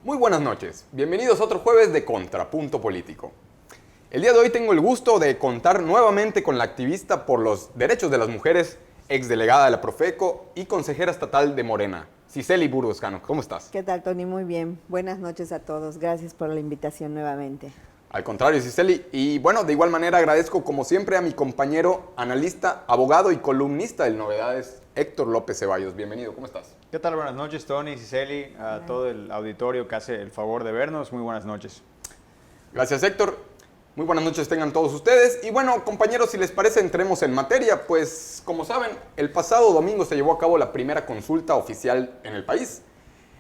Muy buenas noches, bienvenidos a otro jueves de Contrapunto Político. El día de hoy tengo el gusto de contar nuevamente con la activista por los derechos de las mujeres, exdelegada de la Profeco y consejera estatal de Morena, Cicely Burgos Cano. ¿Cómo estás? ¿Qué tal, Tony? Muy bien. Buenas noches a todos. Gracias por la invitación nuevamente. Al contrario, Cicely. Y bueno, de igual manera agradezco como siempre a mi compañero, analista, abogado y columnista del Novedades, Héctor López Ceballos. Bienvenido, ¿cómo estás? ¿Qué tal? Buenas noches, Tony, Cicely, a todo el auditorio que hace el favor de vernos. Muy buenas noches. Gracias, Héctor. Muy buenas noches tengan todos ustedes. Y bueno, compañeros, si les parece, entremos en materia. Pues, como saben, el pasado domingo se llevó a cabo la primera consulta oficial en el país,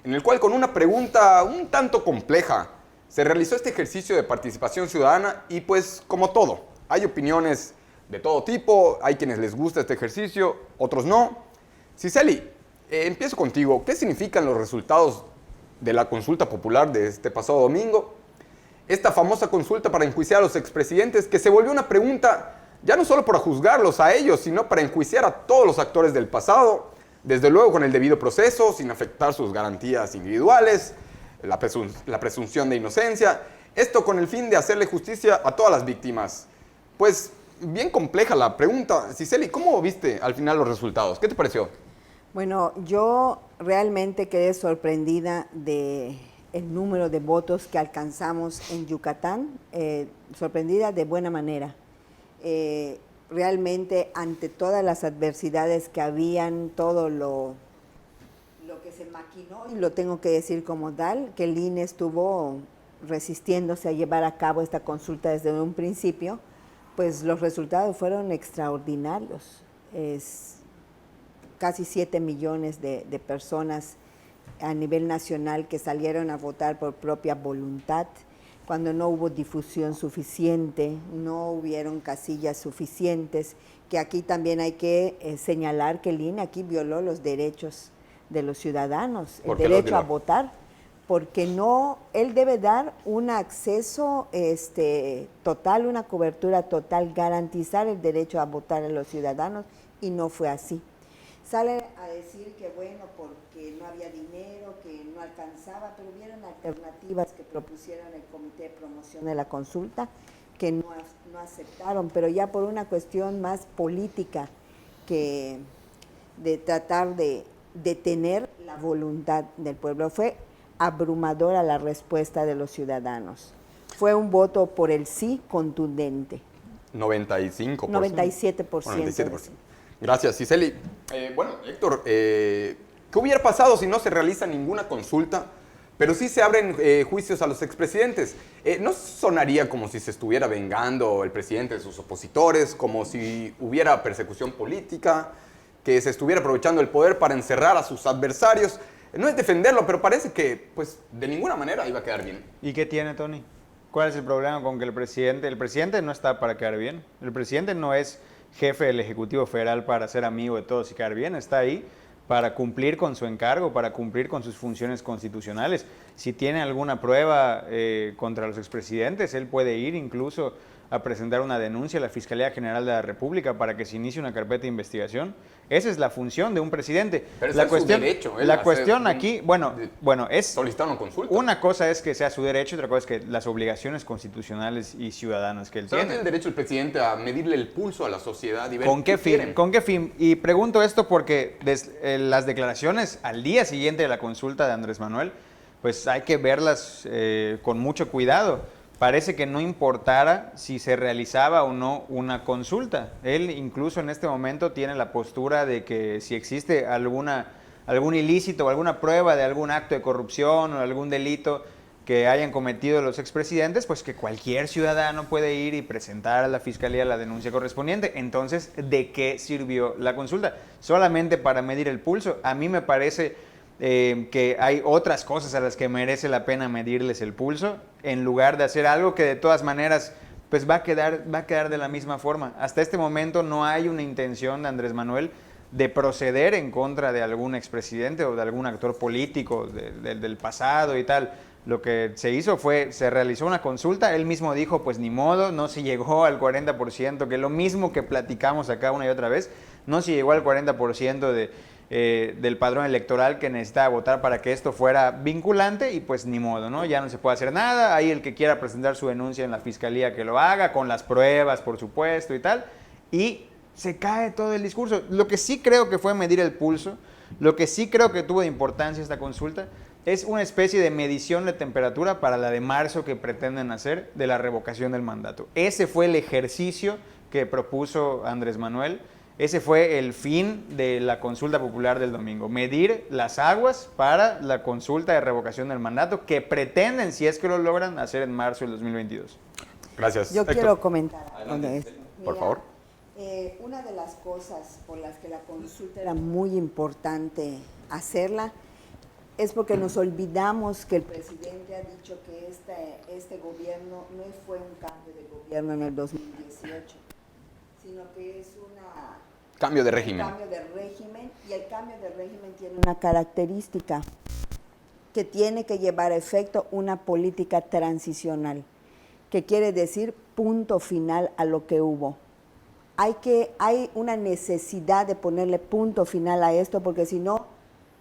en el cual con una pregunta un tanto compleja se realizó este ejercicio de participación ciudadana y pues, como todo, hay opiniones de todo tipo, hay quienes les gusta este ejercicio, otros no. Cicely, empiezo contigo. ¿Qué significan los resultados de la consulta popular de este pasado domingo? Esta famosa consulta para enjuiciar a los expresidentes, que se volvió una pregunta ya no solo para juzgarlos a ellos, sino para enjuiciar a todos los actores del pasado, desde luego con el debido proceso, sin afectar sus garantías individuales, la presunción de inocencia, esto con el fin de hacerle justicia a todas las víctimas. Pues bien compleja la pregunta. Cicely, ¿cómo viste al final los resultados? ¿Qué te pareció? Bueno, yo realmente quedé sorprendida de el número de votos que alcanzamos en Yucatán, sorprendida de buena manera. Realmente ante todas las adversidades que habían, todo lo que se maquinó, y lo tengo que decir como tal, que el INE estuvo resistiéndose a llevar a cabo esta consulta desde un principio, pues los resultados fueron extraordinarios. Casi 7 millones de personas a nivel nacional que salieron a votar por propia voluntad, cuando no hubo difusión suficiente, no hubieron casillas suficientes, que aquí también hay que señalar que el INE aquí violó los derechos de los ciudadanos, el derecho a votar, porque no, él debe dar un acceso total, una cobertura total, garantizar el derecho a votar a los ciudadanos, y no fue así. Sale a decir que bueno, porque no había dinero, que no alcanzaba, pero hubieron alternativas que propusieron el Comité de Promoción de la Consulta, que no aceptaron, pero ya por una cuestión más política que de tratar de detener la voluntad del pueblo. Fue abrumadora la respuesta de los ciudadanos. Fue un voto por el sí contundente. 95%. 97%. 97%. Gracias, Cicely. Bueno, Héctor, ¿qué hubiera pasado si no se realiza ninguna consulta, pero sí se abren juicios a los expresidentes? ¿No sonaría como si se estuviera vengando el presidente de sus opositores, como si hubiera persecución política, que se estuviera aprovechando el poder para encerrar a sus adversarios? No es defenderlo, pero parece que pues de ninguna manera iba a quedar bien. ¿Y qué tiene, Tony? ¿Cuál es el problema con que el presidente no está para quedar bien? El presidente no es jefe del Ejecutivo Federal para ser amigo de todos y quedar bien, está ahí para cumplir con su encargo, para cumplir con sus funciones constitucionales. Si tiene alguna prueba contra los expresidentes, él puede ir incluso a presentar una denuncia a la Fiscalía General de la República para que se inicie una carpeta de investigación. Esa es la función de un presidente. Pero la es cuestión, su derecho. La cuestión aquí, bueno, es solicitar una consulta. Una cosa es que sea su derecho, otra cosa es que las obligaciones constitucionales y ciudadanas que él tiene. ¿No tiene el derecho el presidente a medirle el pulso a la sociedad y ver ¿Con qué fin? quieren? ¿Con qué fin? Y pregunto esto porque las declaraciones al día siguiente de la consulta de Andrés Manuel, pues hay que verlas con mucho cuidado. Parece que no importara si se realizaba o no una consulta. Él incluso en este momento tiene la postura de que si existe algún ilícito o alguna prueba de algún acto de corrupción o algún delito que hayan cometido los expresidentes, pues que cualquier ciudadano puede ir y presentar a la Fiscalía la denuncia correspondiente. Entonces, ¿de qué sirvió la consulta? ¿Solamente para medir el pulso? A mí me parece que hay otras cosas a las que merece la pena medirles el pulso, en lugar de hacer algo que de todas maneras pues va a quedar de la misma forma. Hasta este momento no hay una intención de Andrés Manuel de proceder en contra de algún expresidente o de algún actor político del pasado y tal. lo que se hizo fue, se realizó una consulta, él mismo dijo, pues ni modo, no se llegó al 40%, que lo mismo que platicamos acá una y otra vez, no se llegó al 40% del padrón electoral que necesitaba votar para que esto fuera vinculante y pues ni modo, ¿no? Ya no se puede hacer nada, ahí el que quiera presentar su denuncia en la fiscalía que lo haga, con las pruebas, por supuesto, y tal, y se cae todo el discurso. Lo que sí creo que fue medir el pulso, lo que sí creo que tuvo de importancia esta consulta, es una especie de medición de temperatura para la de marzo que pretenden hacer de la revocación del mandato. Ese fue el ejercicio que propuso Andrés Manuel, ese fue el fin de la consulta popular del domingo, medir las aguas para la consulta de revocación del mandato que pretenden, si es que lo logran, hacer en marzo del 2022. Gracias. Yo Héctor. quiero comentar algo de Adelante, esto. por favor. Una de las cosas por las que la consulta era muy importante hacerla es porque nos olvidamos que el presidente ha dicho que este gobierno no fue un cambio de gobierno en el 2018, sino que es un Cambio de régimen. cambio de régimen, y el cambio de régimen tiene una característica, que tiene que llevar a efecto una política transicional, que quiere decir punto final a lo que hubo. Hay una necesidad de ponerle punto final a esto, porque si no,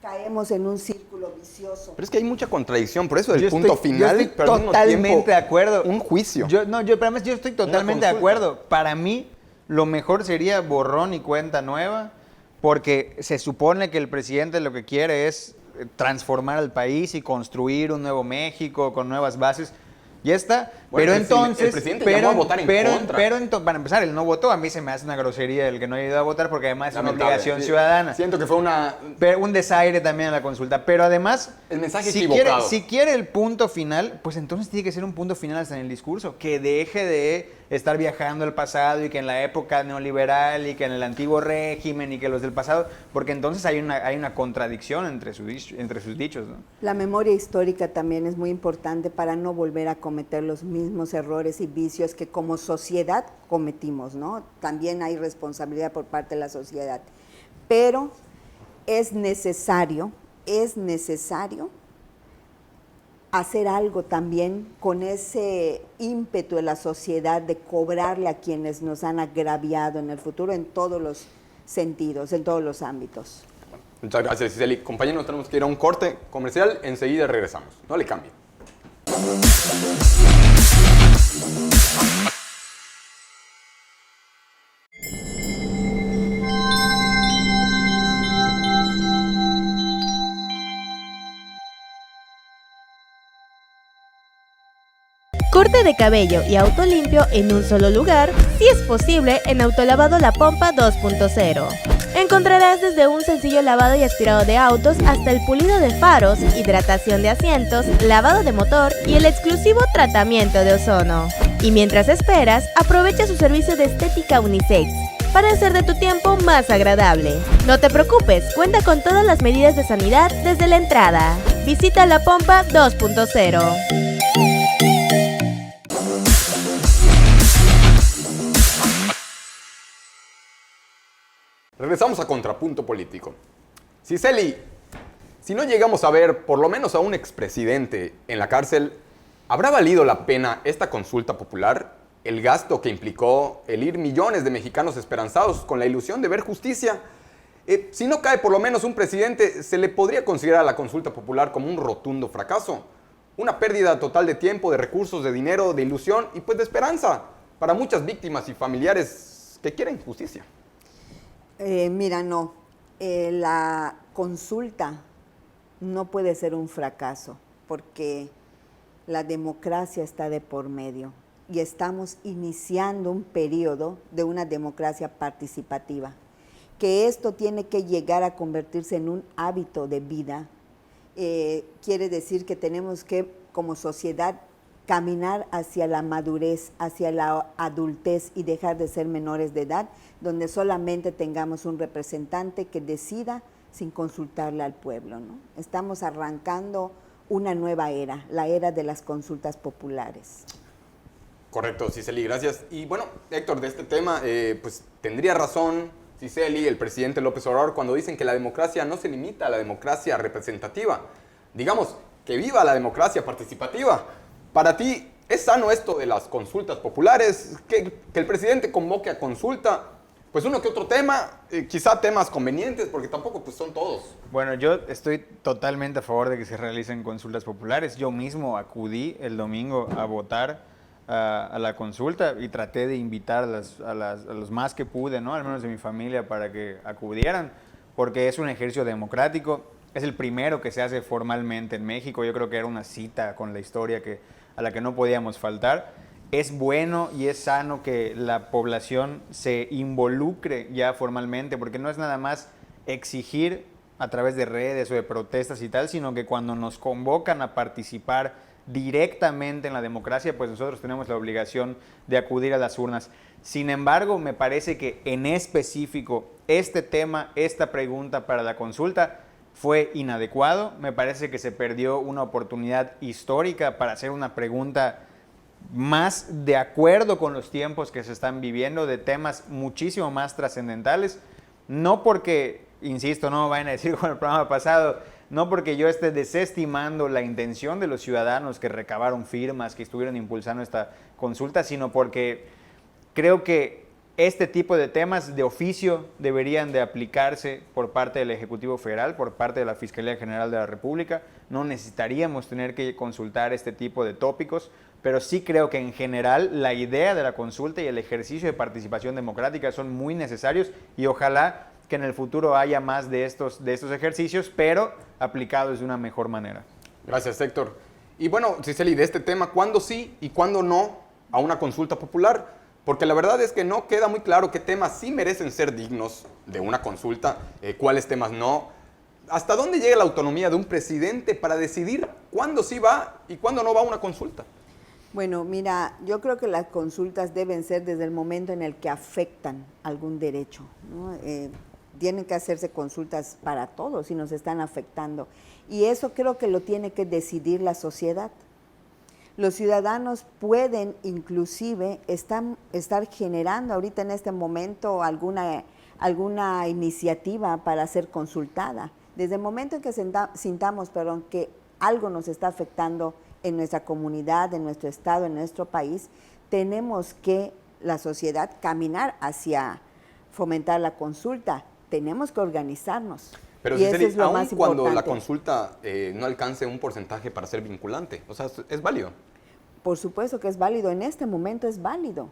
caemos en un círculo vicioso. Pero es que hay mucha contradicción, por eso del Yo punto estoy- final, yo estoy pero al mismo totalmente tiempo, de acuerdo. un juicio. Yo estoy totalmente de consulta. acuerdo. Para mí, lo mejor sería borrón y cuenta nueva, porque se supone que el presidente lo que quiere es transformar al país y construir un nuevo México con nuevas bases. Ya está. Bueno, Pero entonces, el presidente llamó a votar en contra. para empezar, él no votó. A mí se me hace una grosería el que no haya ido a votar, porque además es una Lamentable. obligación Sí. ciudadana. Siento que fue Pero un desaire también en la consulta. Pero además, El mensaje si equivocado. si quiere el punto final, pues entonces tiene que ser un punto final hasta en el discurso. Que deje de estar viajando al pasado y que en la época neoliberal y que en el antiguo régimen y que los del pasado, porque entonces hay una contradicción entre sus dichos, ¿no? La memoria histórica también es muy importante para no volver a cometer los mismos errores y vicios que como sociedad cometimos, ¿no? También hay responsabilidad por parte de la sociedad. Pero es necesario hacer algo también con ese ímpetu de la sociedad de cobrarle a quienes nos han agraviado en el futuro en todos los sentidos, en todos los ámbitos. Muchas gracias, Ciseli. Compañeros, tenemos que ir a un corte comercial. Enseguida regresamos. No le cambien. Corte de cabello y auto limpio en un solo lugar, si es posible, en Autolavado La Pompa 2.0. Encontrarás desde un sencillo lavado y aspirado de autos hasta el pulido de faros, hidratación de asientos, lavado de motor y el exclusivo tratamiento de ozono. Y mientras esperas, aprovecha su servicio de estética unisex para hacer de tu tiempo más agradable. No te preocupes, cuenta con todas las medidas de sanidad desde la entrada. Visita La Pompa 2.0. Regresamos a Contrapunto Político. Ciseli, si no llegamos a ver por lo menos a un expresidente en la cárcel, ¿habrá valido la pena esta consulta popular? El gasto que implicó el ir millones de mexicanos esperanzados con la ilusión de ver justicia. Si no cae por lo menos un presidente, ¿se le podría considerar a la consulta popular como un rotundo fracaso? Una pérdida total de tiempo, de recursos, de dinero, de ilusión y pues de esperanza para muchas víctimas y familiares que quieren justicia. Mira, no. La consulta no puede ser un fracaso porque la democracia está de por medio y estamos iniciando un periodo de una democracia participativa. Que esto tiene que llegar a convertirse en un hábito de vida. Quiere decir que tenemos que, como sociedad, caminar hacia la madurez, hacia la adultez y dejar de ser menores de edad, donde solamente tengamos un representante que decida sin consultarle al pueblo, ¿no? Estamos arrancando una nueva era, la era de las consultas populares. Correcto, Ciseli, gracias. Y bueno, Héctor, de este tema, pues tendría razón Ciseli, el presidente López Obrador, cuando dicen que la democracia no se limita a la democracia representativa. Digamos, que viva la democracia participativa. Para ti, ¿es sano esto de las consultas populares? Que el presidente convoque a consulta, pues uno que otro tema, quizá temas convenientes, porque tampoco pues son todos. Bueno, yo estoy totalmente a favor de que se realicen consultas populares. Yo mismo acudí el domingo a votar a la consulta y traté de invitar a los más que pude, ¿no? Al menos de mi familia, para que acudieran, porque es un ejercicio democrático. Es el primero que se hace formalmente en México. Yo creo que era una cita con la historia a la que no podíamos faltar. Es bueno y es sano que la población se involucre ya formalmente, porque no es nada más exigir a través de redes o de protestas y tal, sino que cuando nos convocan a participar directamente en la democracia, pues nosotros tenemos la obligación de acudir a las urnas. Sin embargo, me parece que en específico este tema, esta pregunta para la consulta fue inadecuado. Me parece que se perdió una oportunidad histórica para hacer una pregunta más de acuerdo con los tiempos que se están viviendo, de temas muchísimo más trascendentales. No porque, insisto, no me vayan a decir con el programa pasado, no porque yo esté desestimando la intención de los ciudadanos que recabaron firmas, que estuvieron impulsando esta consulta, sino porque creo que este tipo de temas de oficio deberían de aplicarse por parte del Ejecutivo Federal, por parte de la Fiscalía General de la República. No necesitaríamos tener que consultar este tipo de tópicos, pero sí creo que en general la idea de la consulta y el ejercicio de participación democrática son muy necesarios y ojalá que en el futuro haya más de estos ejercicios, pero aplicados de una mejor manera. Gracias, Héctor. Y bueno, Cicely, de este tema, ¿cuándo sí y cuándo no a una consulta popular? Porque la verdad es que no queda muy claro qué temas sí merecen ser dignos de una consulta, cuáles temas no. ¿Hasta dónde llega la autonomía de un presidente para decidir cuándo sí va y cuándo no va a una consulta? Bueno, mira, yo creo que las consultas deben ser desde el momento en el que afectan algún derecho, ¿no? Tienen que hacerse consultas para todos si nos están afectando. Y eso creo que lo tiene que decidir la sociedad. Los ciudadanos pueden inclusive estar generando ahorita en este momento alguna iniciativa para ser consultada. Desde el momento en que sintamos que algo nos está afectando en nuestra comunidad, en nuestro estado, en nuestro país, tenemos que, la sociedad, caminar hacia fomentar la consulta. Tenemos que organizarnos. Pero y eso es lo aun más cuando importante. la consulta no alcance un porcentaje para ser vinculante, o sea, ¿es válido? Por supuesto que es válido, en este momento es válido.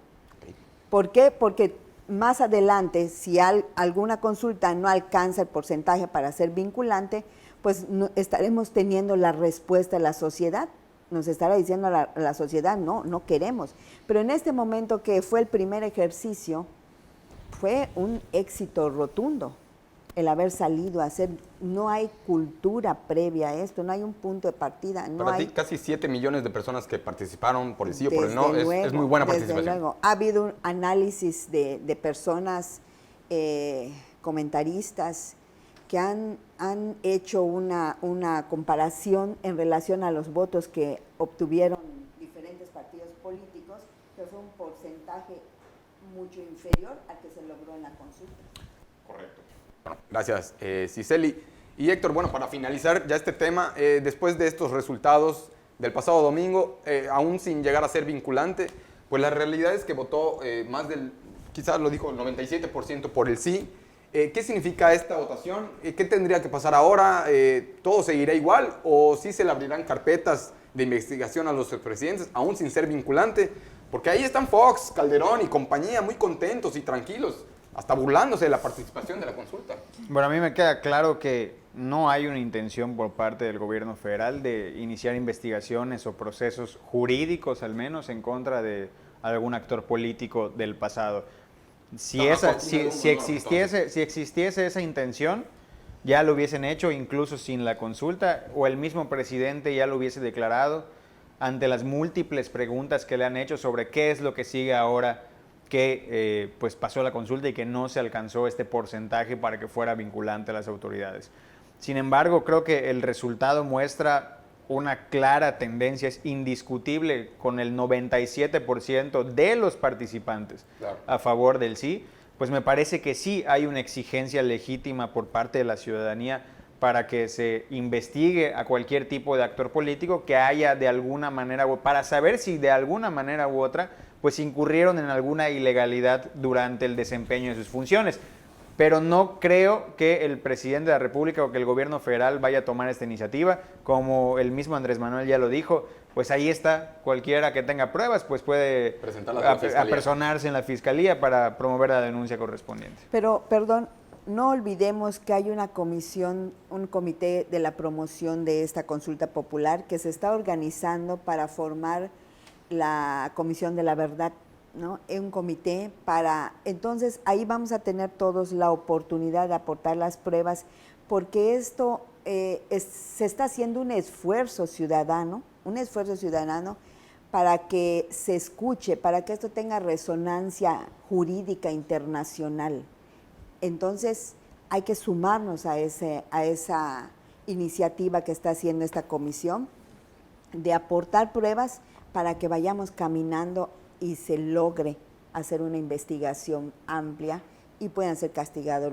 ¿Por qué? Porque más adelante, si alguna consulta no alcanza el porcentaje para ser vinculante, pues estaremos teniendo la respuesta de la sociedad. Nos estará diciendo la sociedad, no queremos. Pero en este momento que fue el primer ejercicio, fue un éxito rotundo el haber salido a hacer. No hay cultura previa a esto, no hay un punto de partida. Para ti, casi 7 millones de personas que participaron por el sí o por el no, es muy buena participación. Desde luego, ha habido un análisis de personas comentaristas que han hecho una comparación en relación a los votos que obtuvieron diferentes partidos políticos, que fue un porcentaje mucho inferior al que se logró en la consulta. Correcto. Bueno, gracias, Cicely. Y Héctor, bueno, para finalizar ya este tema, después de estos resultados del pasado domingo, aún sin llegar a ser vinculante, pues la realidad es que votó más del, quizás lo dijo, el 97% por el sí. ¿Qué significa esta votación? ¿Qué tendría que pasar ahora? ¿Todo seguirá igual? ¿O sí se le abrirán carpetas de investigación a los expresidentes, aún sin ser vinculante? Porque ahí están Fox, Calderón y compañía muy contentos y tranquilos, hasta burlándose de la participación de la consulta. Bueno, a mí me queda claro que no hay una intención por parte del gobierno federal de iniciar investigaciones o procesos jurídicos, al menos, en contra de algún actor político del pasado. Si existiese esa intención, ya lo hubiesen hecho incluso sin la consulta, o el mismo presidente ya lo hubiese declarado ante las múltiples preguntas que le han hecho sobre qué es lo que sigue ahora que pues pasó la consulta y que no se alcanzó este porcentaje para que fuera vinculante a las autoridades. Sin embargo, creo que el resultado muestra una clara tendencia, es indiscutible, con el 97% de los participantes a favor del sí. Pues me parece que sí hay una exigencia legítima por parte de la ciudadanía para que se investigue a cualquier tipo de actor político que haya de alguna manera, para saber si de alguna manera u otra, pues incurrieron en alguna ilegalidad durante el desempeño de sus funciones. Pero no creo que el presidente de la República o que el gobierno federal vaya a tomar esta iniciativa, como el mismo Andrés Manuel ya lo dijo. Pues ahí está, cualquiera que tenga pruebas, pues puede apersonarse en la fiscalía para promover la denuncia correspondiente. Pero, perdón, no olvidemos que hay una comisión, un comité de la promoción de esta consulta popular que se está organizando para formar la Comisión de la Verdad, ¿no? Es un comité para, entonces ahí vamos a tener todos la oportunidad de aportar las pruebas, porque esto se está haciendo un esfuerzo ciudadano para que se escuche, para que esto tenga resonancia jurídica internacional. Entonces hay que sumarnos a esa iniciativa que está haciendo esta comisión de aportar pruebas para que vayamos caminando y se logre hacer una investigación amplia y puedan ser castigados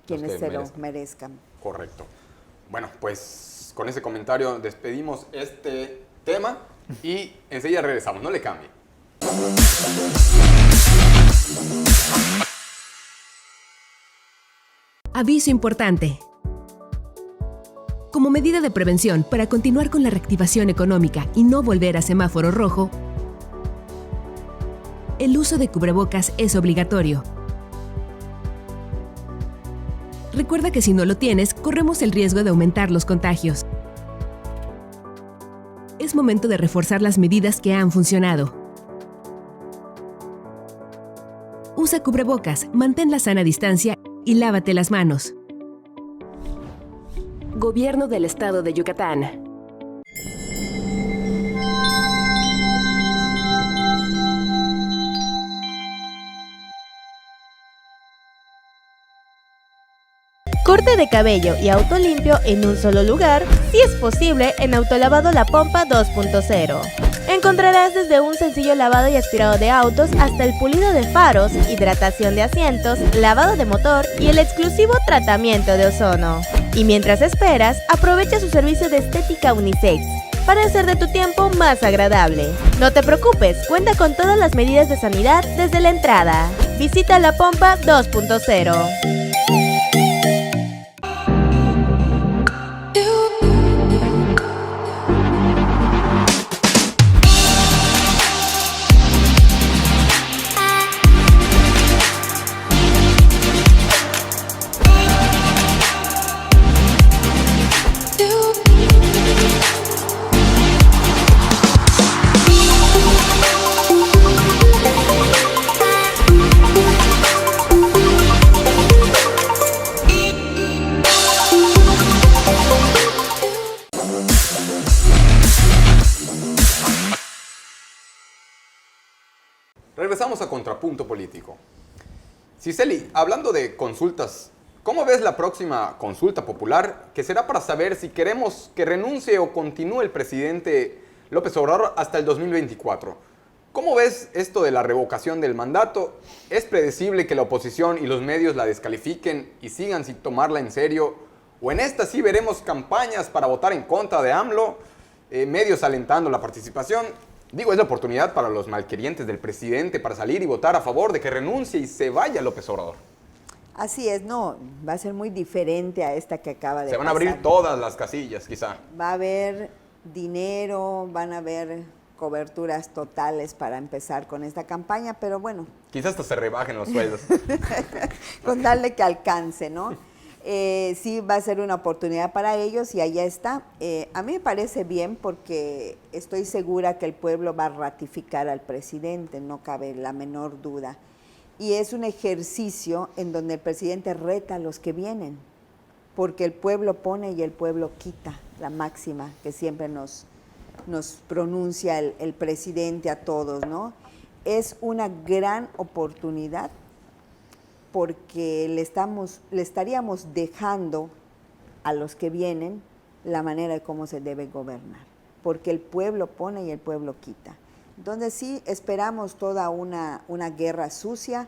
quienes se lo merezcan. Correcto. Bueno, pues con ese comentario despedimos este tema y enseguida regresamos, no le cambie. Aviso importante. Como medida de prevención para continuar con la reactivación económica y no volver a semáforo rojo, el uso de cubrebocas es obligatorio. Recuerda que si no lo tienes, corremos el riesgo de aumentar los contagios. Es momento de reforzar las medidas que han funcionado. Usa cubrebocas, mantén la sana distancia y lávate las manos. Gobierno del Estado de Yucatán. Corte de cabello y auto limpio en un solo lugar, si es posible, en Autolavado La Pompa 2.0. Encontrarás desde un sencillo lavado y aspirado de autos hasta el pulido de faros, hidratación de asientos, lavado de motor y el exclusivo tratamiento de ozono. Y mientras esperas, aprovecha su servicio de estética unisex para hacer de tu tiempo más agradable. No te preocupes, cuenta con todas las medidas de sanidad desde la entrada. Visita La Pompa 2.0. Regresamos a Contrapunto Político. Cicely, hablando de consultas, ¿cómo ves la próxima consulta popular? Que será para saber si queremos que renuncie o continúe el presidente López Obrador hasta el 2024. ¿Cómo ves esto de la revocación del mandato? ¿Es predecible que la oposición y los medios la descalifiquen y sigan sin tomarla en serio? ¿O en esta sí veremos campañas para votar en contra de AMLO, medios alentando la participación? Digo, es la oportunidad para los malquerientes del presidente para salir y votar a favor de que renuncie y se vaya López Obrador. Así es, no, va a ser muy diferente a esta que acaba de pasar. Se van a abrir todas las casillas, quizá. Va a haber dinero, van a haber coberturas totales para empezar con esta campaña, pero bueno. Quizás hasta se rebajen los sueldos. Con darle que alcance, ¿no? Sí va a ser una oportunidad para ellos y allá está. A mí me parece bien porque estoy segura que el pueblo va a ratificar al presidente, no cabe la menor duda. Y es un ejercicio en donde el presidente reta a los que vienen, porque el pueblo pone y el pueblo quita, la máxima que siempre nos pronuncia el presidente a todos, ¿no? Es una gran oportunidad porque le estaríamos dejando a los que vienen la manera de cómo se debe gobernar, porque el pueblo pone y el pueblo quita. Entonces sí, esperamos toda una guerra sucia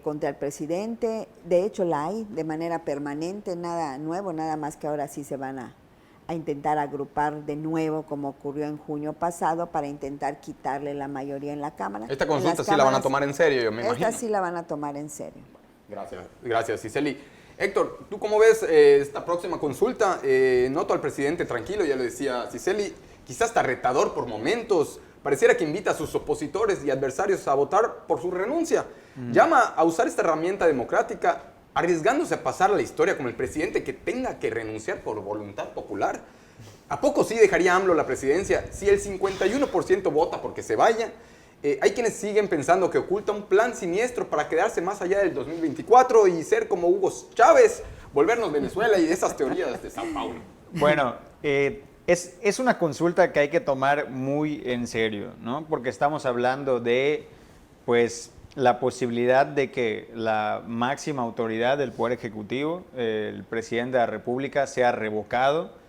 contra el presidente. De hecho, la hay de manera permanente, nada nuevo, nada más que ahora sí se van a intentar agrupar de nuevo, como ocurrió en junio pasado, para intentar quitarle la mayoría en la Cámara. Esta consulta sí la van a tomar en serio, yo me imagino. Esta sí la van a tomar en serio. Gracias, Cicely. Héctor, ¿tú cómo ves esta próxima consulta? Noto al presidente tranquilo, ya lo decía Cicely, quizás hasta retador por momentos. Pareciera que invita a sus opositores y adversarios a votar por su renuncia. Llama a usar esta herramienta democrática, arriesgándose a pasar a la historia como el presidente que tenga que renunciar por voluntad popular. ¿A poco sí dejaría AMLO la presidencia si el 51% vota porque se vaya? Hay quienes siguen pensando que oculta un plan siniestro para quedarse más allá del 2024 y ser como Hugo Chávez, volvernos Venezuela y esas teorías de Sao Paulo. Bueno, es una consulta que hay que tomar muy en serio, ¿no? Porque estamos hablando de, pues, la posibilidad de que la máxima autoridad del Poder Ejecutivo, el presidente de la República, sea revocado.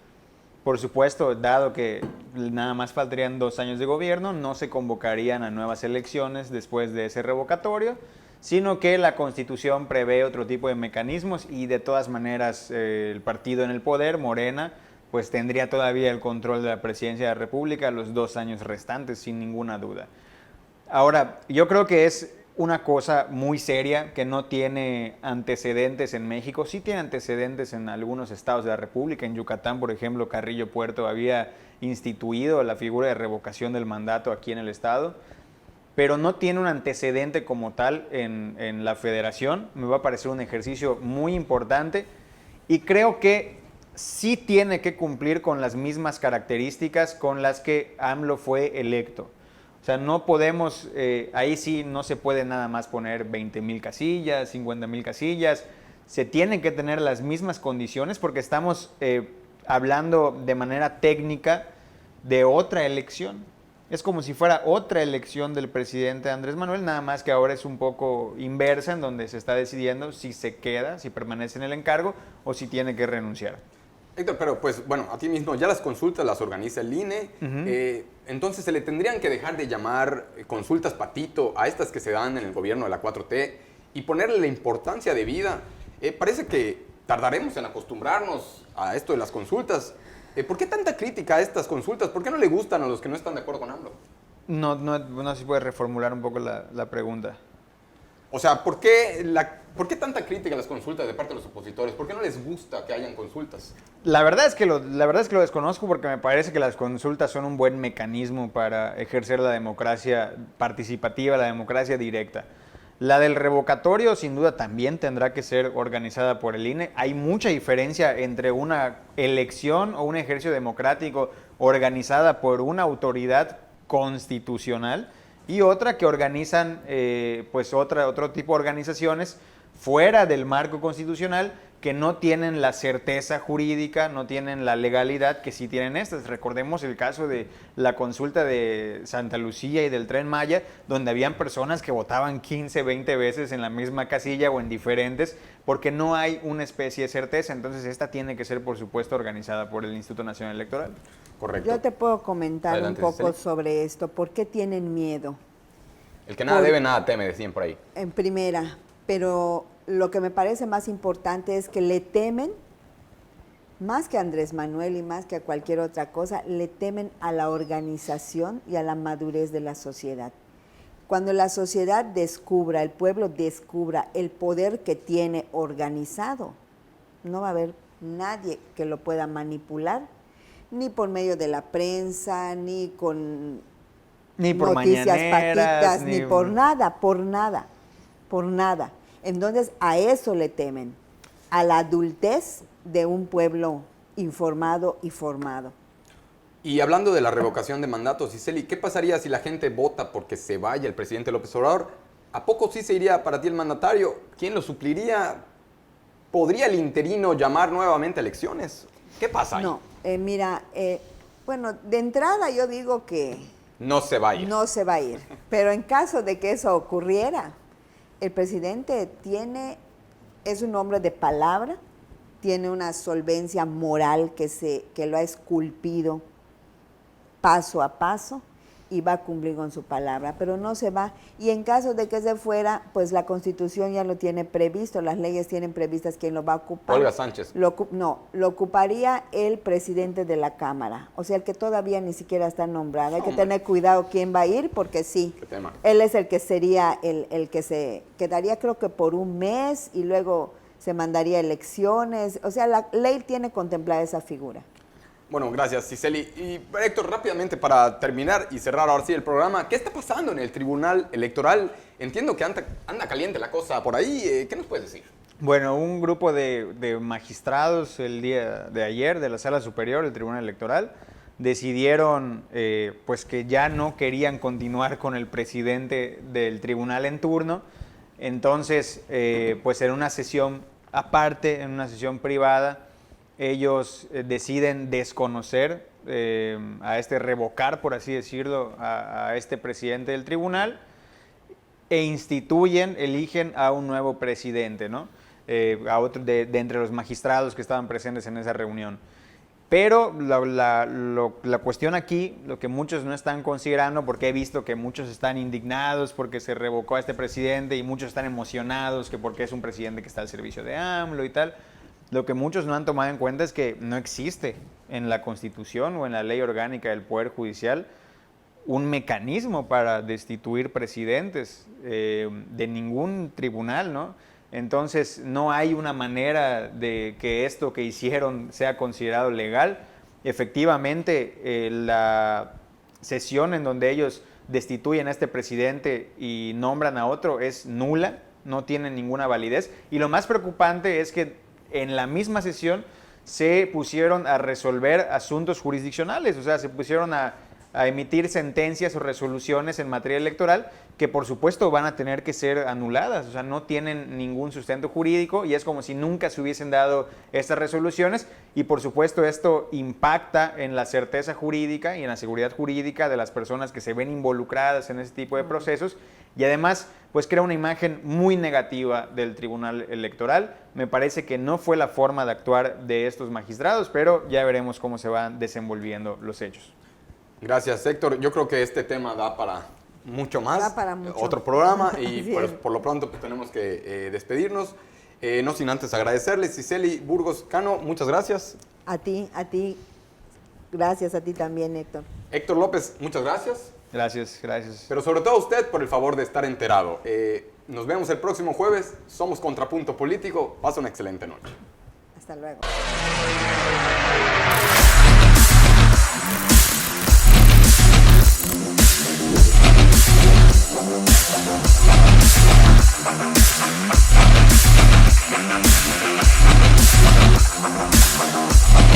Por supuesto, dado que nada más faltarían 2 años de gobierno, no se convocarían a nuevas elecciones después de ese revocatorio, sino que la Constitución prevé otro tipo de mecanismos y de todas maneras el partido en el poder, Morena, pues tendría todavía el control de la presidencia de la República los 2 años restantes, sin ninguna duda. Ahora, yo creo que es una cosa muy seria que no tiene antecedentes en México. Sí tiene antecedentes en algunos estados de la República. En Yucatán, por ejemplo, Carrillo Puerto había instituido la figura de revocación del mandato aquí en el estado, pero no tiene un antecedente como tal en la federación. Me va a parecer un ejercicio muy importante y creo que sí tiene que cumplir con las mismas características con las que AMLO fue electo. O sea, no podemos, ahí sí no se puede nada más poner 20,000 casillas, 50,000 casillas. Se tienen que tener las mismas condiciones porque estamos hablando de manera técnica de otra elección. Es como si fuera otra elección del presidente Andrés Manuel, nada más que ahora es un poco inversa, en donde se está decidiendo si se queda, si permanece en el encargo o si tiene que renunciar. Héctor, pero pues bueno, a ti mismo ya las consultas las organiza el INE, entonces se le tendrían que dejar de llamar consultas patito a estas que se dan en el gobierno de la 4T y ponerle la importancia de vida. Parece que tardaremos en acostumbrarnos a esto de las consultas. ¿Por qué tanta crítica a estas consultas? ¿Por qué no le gustan a los que no están de acuerdo con AMLO? No sé si puedes reformular un poco la pregunta. O sea, ¿por qué tanta crítica a las consultas de parte de los opositores? ¿Por qué no les gusta que hayan consultas? La verdad es que lo desconozco porque me parece que las consultas son un buen mecanismo para ejercer la democracia participativa, la democracia directa. La del revocatorio sin duda también tendrá que ser organizada por el INE. Hay mucha diferencia entre una elección o un ejercicio democrático organizada por una autoridad constitucional y otra que organizan otro tipo de organizaciones fuera del marco constitucional que no tienen la certeza jurídica, no tienen la legalidad que sí tienen estas. Recordemos el caso de la consulta de Santa Lucía y del Tren Maya, donde habían personas que votaban 15, 20 veces en la misma casilla o en diferentes, porque no hay una especie de certeza. Entonces esta tiene que ser, por supuesto, organizada por el Instituto Nacional Electoral. Correcto. Yo te puedo comentar Adelante, un poco Cicely. sobre esto. ¿Por qué tienen miedo? El que nada debe, nada teme, decían por ahí. En primera, pero lo que me parece más importante es que le temen, más que a Andrés Manuel y más que a cualquier otra cosa, le temen a la organización y a la madurez de la sociedad. Cuando la sociedad descubra, el pueblo descubra el poder que tiene organizado, no va a haber nadie que lo pueda manipular, ni por medio de la prensa, ni con Ni por noticias mañaneras, patitas, ni por nada. Entonces a eso le temen, a la adultez de un pueblo informado y formado. Y hablando de la revocación de mandatos, Cicely, ¿qué pasaría si la gente vota porque se vaya el presidente López Obrador? ¿A poco sí se iría para ti el mandatario? ¿Quién lo supliría? ¿Podría el interino llamar nuevamente a elecciones? ¿Qué pasa ahí? No, bueno, de entrada yo digo que No se va a ir. no se va a ir, pero en caso de que eso ocurriera, el presidente es un hombre de palabra, tiene una solvencia moral que lo ha esculpido paso a paso y va a cumplir con su palabra, pero no se va. Y en caso de que se fuera, pues la Constitución ya lo tiene previsto, las leyes tienen previstas quién lo va a ocupar. Olga Sánchez. Lo ocuparía el presidente de la Cámara, o sea, el que todavía ni siquiera está nombrado. Hay que tener cuidado quién va a ir, porque sí, ¿Qué tema? él es el que sería el que se quedaría, creo que por un mes, y luego se mandaría elecciones. O sea, la ley tiene contemplada esa figura. Bueno, gracias, Cicely. Y Héctor, rápidamente para terminar y cerrar ahora sí el programa, ¿qué está pasando en el Tribunal Electoral? Entiendo que anda caliente la cosa por ahí. ¿Qué nos puedes decir? Bueno, un grupo de magistrados el día de ayer de la Sala Superior del Tribunal Electoral decidieron pues que ya no querían continuar con el presidente del tribunal en turno. Entonces, pues en una sesión aparte, en una sesión privada, ellos deciden desconocer, revocar, por así decirlo, a este presidente del tribunal e eligen a un nuevo presidente, ¿no? A otro de entre los magistrados que estaban presentes en esa reunión. Pero la cuestión aquí, lo que muchos no están considerando, porque he visto que muchos están indignados porque se revocó a este presidente y muchos están emocionados que porque es un presidente que está al servicio de AMLO y tal, lo que muchos no han tomado en cuenta es que no existe en la Constitución o en la Ley Orgánica del Poder Judicial un mecanismo para destituir presidentes de ningún tribunal, ¿no? Entonces, no hay una manera de que esto que hicieron sea considerado legal. Efectivamente, la sesión en donde ellos destituyen a este presidente y nombran a otro es nula, no tiene ninguna validez. Y lo más preocupante es que en la misma sesión se pusieron a resolver asuntos jurisdiccionales, o sea, se pusieron a emitir sentencias o resoluciones en materia electoral que por supuesto van a tener que ser anuladas, o sea, no tienen ningún sustento jurídico y es como si nunca se hubiesen dado estas resoluciones y por supuesto esto impacta en la certeza jurídica y en la seguridad jurídica de las personas que se ven involucradas en ese tipo de procesos y además pues crea una imagen muy negativa del Tribunal Electoral. Me parece que no fue la forma de actuar de estos magistrados, pero ya veremos cómo se van desenvolviendo los hechos. Gracias, Héctor. Yo creo que este tema da para mucho más. Da para mucho. Otro programa y Sí. pues, por lo pronto pues, tenemos que despedirnos. No sin antes agradecerles. Cicely Burgos Cano, muchas gracias. A ti, gracias a ti también, Héctor. Héctor López, muchas gracias. Gracias, gracias. Pero sobre todo a usted por el favor de estar enterado. Nos vemos el próximo jueves. Somos Contrapunto Político. Pasa una excelente noche. Hasta luego. We'll be right back.